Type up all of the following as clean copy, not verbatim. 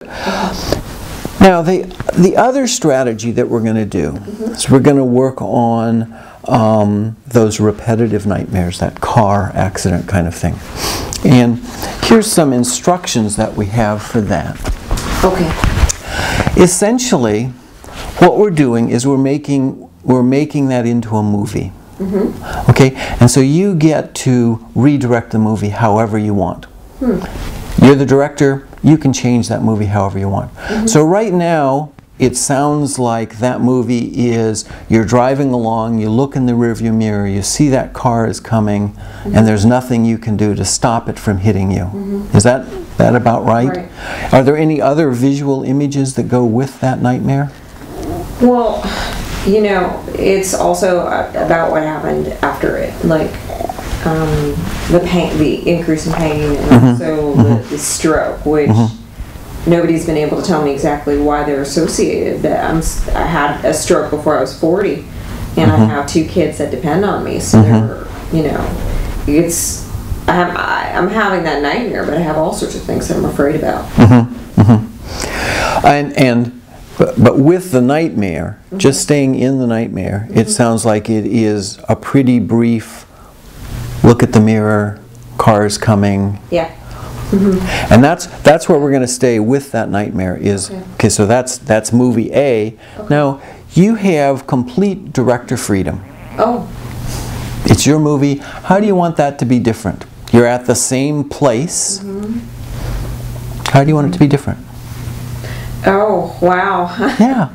Now, the other strategy that we're going to do is we're going to work on those repetitive nightmares, that car accident kind of thing. And here's some instructions that we have for that. Okay. Essentially, what we're doing is we're making that into a movie. Okay? And so you get to redirect the movie however you want. You're the director, you can change that movie however you want. So right now, it sounds like that movie is, you're driving along, you look in the rearview mirror, you see that car is coming, and there's nothing you can do to stop it from hitting you. Is that about right? Are there any other visual images that go with that nightmare? Well, you know, it's also about what happened after it, like the pain, the increase in pain, and also the stroke, which nobody's been able to tell me exactly why they're associated. That I had a stroke before I was 40, and I have 2 kids that depend on me. So they're, you know, I'm having that nightmare, but I have all sorts of things that I'm afraid about. But with the nightmare, just staying in the nightmare, it sounds like it is a pretty brief look at the mirror, cars coming. Yeah. And that's where we're going to stay with that nightmare is, okay, so that's movie A. Now, you have complete director freedom. Oh. It's your movie. How do you want that to be different? You're at the same place. How do you want it to be different? Oh, wow. Yeah.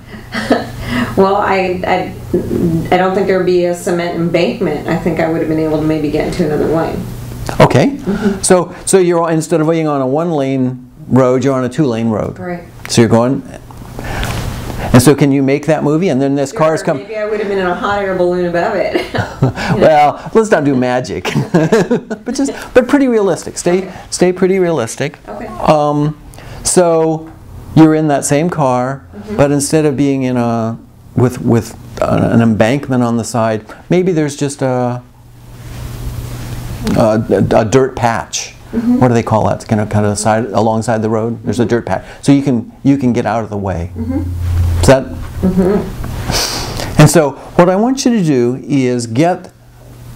Well, I don't think there would be a cement embankment. I think I would have been able to maybe get into another lane. Okay. So you're, instead of being on a 1-lane road, you're on a 2-lane road. Right. So you're going, and so can you make that movie? And then this car's come. Maybe I would have been in a hot air balloon above it. Well, let's not do magic, but pretty realistic. Stay pretty realistic. Okay. So you're in that same car, but instead of being in with an embankment on the side, maybe there's just a dirt patch. What do they call that? It's kind of side alongside the road. There's a dirt patch, so you can get out of the way. Is that? And so what I want you to do is get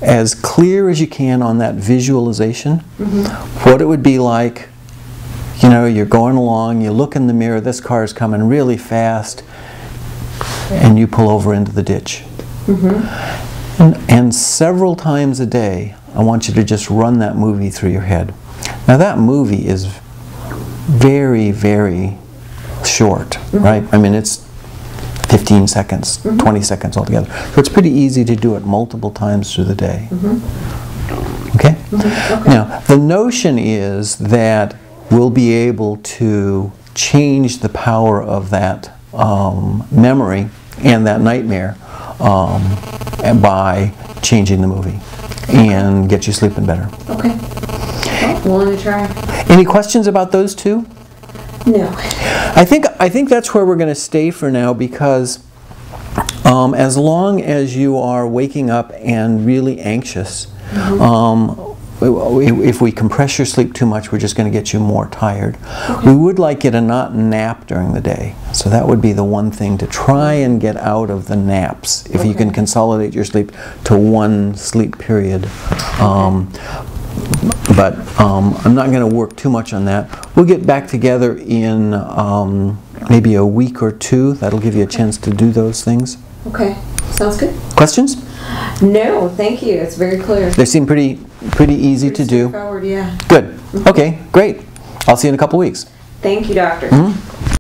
as clear as you can on that visualization. What it would be like. You know, you're going along, you look in the mirror, this car is coming really fast, and you pull over into the ditch. And several times a day, I want you to just run that movie through your head. Now that movie is very, very short, right? I mean, it's 15 seconds, 20 seconds altogether. So it's pretty easy to do it multiple times through the day. Okay? Now, the notion is that we'll be able to change the power of that memory and that nightmare by changing the movie and get you sleeping better. Okay. Well, willing to try. Any questions about those two? No. I think that's where we're going to stay for now, because as long as you are waking up and really anxious, if we compress your sleep too much, we're just going to get you more tired. We would like you to not nap during the day. So that would be the one thing, to try and get out of the naps. If you can consolidate your sleep to one sleep period. But I'm not going to work too much on that. We'll get back together in maybe a week or 2. That'll give you a chance to do those things. Okay. Sounds good. Questions? No, thank you. It's very clear. They seem pretty easy to do. Straightforward, yeah. Good. Okay, great. I'll see you in a couple weeks. Thank you, doctor.